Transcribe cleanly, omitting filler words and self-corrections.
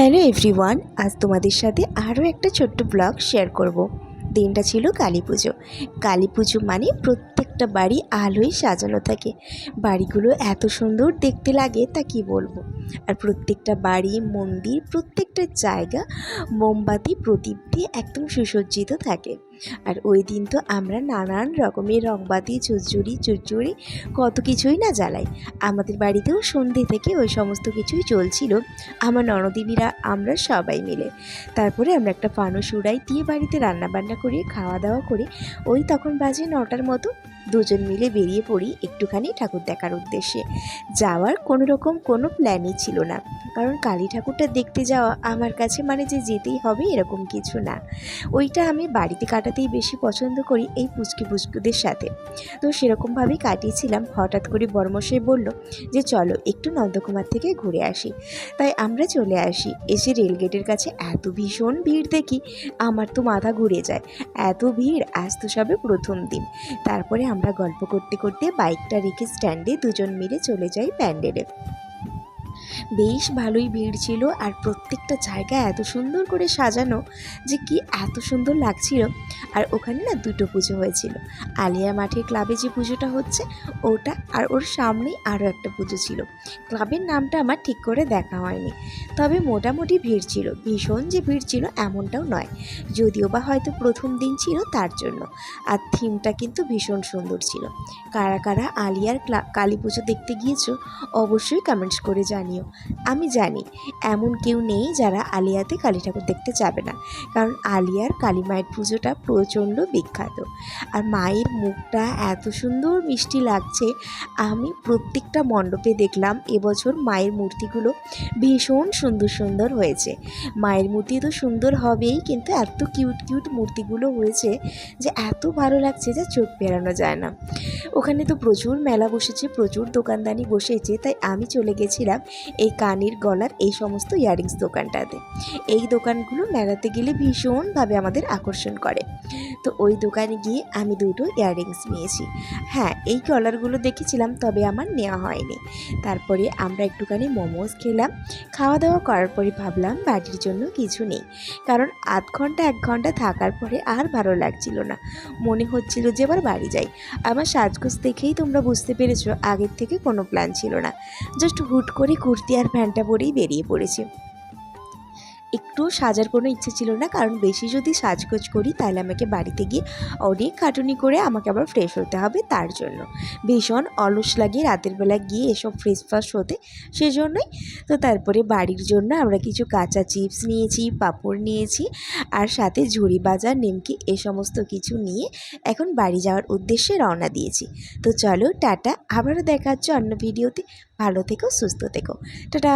Hello everyone, আজ তোমাদের সাথে আরও একটা ছোট্ট ব্লগ শেয়ার করব। দিনটা ছিল কালী পুজো। কালী পুজো মানে প্রত্যেকটা বাড়ি আলোয় সাজানো থাকে। বাড়িগুলো এত সুন্দর দেখতে লাগে তা কি বলবো। আর প্রত্যেকটা বাড়ি, মন্দির, প্রত্যেকটা জায়গা মোমবাতি, প্রদীপ দিয়ে একদম সুসজ্জিত থাকে। আর ওই দিন তো আমরা নানান রকমের রংবাতি, ঝুরঝুরি কত কিছুই না জ্বালাই। আমাদের বাড়িতেও সন্ধে থেকে ওই সমস্ত কিছুই চলছিল। আমার ননদিনীরা আমরা সবাই মিলে তারপরে আমরা একটা ফানুস উড়াই দিয়ে বাড়িতে রান্নাবান্না করে খাওয়া দাওয়া করে ওই তখন বাজে 9টার মতো দুজন মিলে বেরিয়ে পড়ি একটুখানি ঠাকুর দেখার উদ্দেশ্যে। যাওয়ার কোনো প্ল্যানই ছিল না, কারণ কালী ঠাকুরটা দেখতে যাওয়া আমার কাছে মানে যে যেতেই হবে এরকম কিছু না। ওইটা আমি বাড়িতে কাটাতেই বেশি পছন্দ করি এই পুচকুদের সাথে। তো সেরকমভাবেই কাটিয়েছিলাম। হঠাৎ করে বড়মশাই বলল যে চলো একটু নন্দকুমার থেকে ঘুরে আসি। তাই আমরা চলে আসি। এসে রেলগেটের কাছে এত ভীষণ ভিড় দেখি আমার তো মাথা ঘুরে যায়। এত ভিড়, আজ তো সবে প্রথম দিন। তারপরে আমরা গল্প করতে করতে বাইকটা রেখে স্ট্যান্ডে দুজন মিলে চলে যাই প্যান্ডেলে। বেশ ভালোই ভিড় ছিল, আর প্রত্যেকটা জায়গা এত সুন্দর করে সাজানো যে কি এত সুন্দর লাগছিল। আর ওখানে না দুটো পুজো হয়েছিল। আলিয়া মাঠের ক্লাবে যে পুজোটা হচ্ছে ওটা, আর ওর সামনেই আরও একটা পুজো ছিল। ক্লাবের নামটা আমার ঠিক করে দেখা হয়নি, তবে মোটামুটি ভিড় ছিল। ভীষণ যে ভিড় ছিল এমনটাও নয়, যদিও বা হয়তো প্রথম দিন ছিল তার জন্য। আর থিমটা কিন্তু ভীষণ সুন্দর ছিল। কারা কারা আলিয়ার কালী পুজো দেখতে গিয়েছো অবশ্যই কমেন্টস করে জানিও। আমি জানি এমন কেউ নেই যারা আলিয়াতে কালী ঠাকুর দেখতে যাবে না, কারণ আলিয়ার কালী মায়ের পুজোটা প্রচণ্ড বিখ্যাত। আর মায়ের মুখটা এত সুন্দর মিষ্টি লাগছে। আমি প্রত্যেকটা মণ্ডপে দেখলাম এবছর মায়ের মূর্তিগুলো ভীষণ সুন্দর সুন্দর হয়েছে। মায়ের মূর্তি তো সুন্দর হবেই, কিন্তু এত কিউট মূর্তিগুলো হয়েছে যে এত ভালো লাগছে যে চোখ ফেরানো যায় না। ওখানে তো প্রচুর মেলা বসেছে, প্রচুর দোকানদানি বসেছে। তাই আমি চলে গেছিলাম এই কানের গলার এই সমস্ত ইয়াররিংস দোকানটাতে। এই দোকানগুলো মেলাতে গেলে ভীষণভাবে আমাদের আকর্ষণ করে। তো ওই দোকানে গিয়ে আমি দুটো ইয়াররিংস নিয়েছি। হ্যাঁ, এই কলারগুলো দেখেছিলাম, তবে আমার নেওয়া হয়নি। তারপরে আমরা একটুখানি মোমোস খেলাম। খাওয়া দাওয়া করার পরে ভাবলাম বাড়ির জন্য কিছু নেই, কারণ আধ ঘন্টা 1 ঘন্টা থাকার পরে আর ভালো লাগছিল না। মনে হচ্ছিল যে এবার বাড়ি যাই। আমার সাজগোজ দেখেই তোমরা বুঝতে পেরেছো আগের থেকে কোনো প্ল্যান ছিল না। জাস্ট হুট করে কুর্তি আর প্যান্টটা পরেই বেরিয়ে পড়েছি। একটুও সাজার কোনো ইচ্ছে ছিল না, কারণ বেশি যদি সাজগোজ করি তাহলে আমাকে বাড়িতে গিয়ে অনেক খাটুনি করে আমাকে আবার ফ্রেশ হতে হবে। তার জন্য ভীষণ অলস লাগে রাতের বেলা গিয়ে এসব ফ্রেশ হতে, সেজন্যই। তো তারপরে বাড়ির জন্য আমরা কিছু কাঁচা চিপস নিয়েছি, পাঁপড় নিয়েছি, আর সাথে ঝুড়ি ভাজা, নিমকি এ সমস্ত কিছু নিয়ে এখন বাড়ি যাওয়ার উদ্দেশ্যে রওনা দিয়েছি। তো চলো টাটা, আবারও দেখা হচ্ছে অন্য ভিডিওতে। ভালো থেকো, সুস্থ থেকো, টাটা।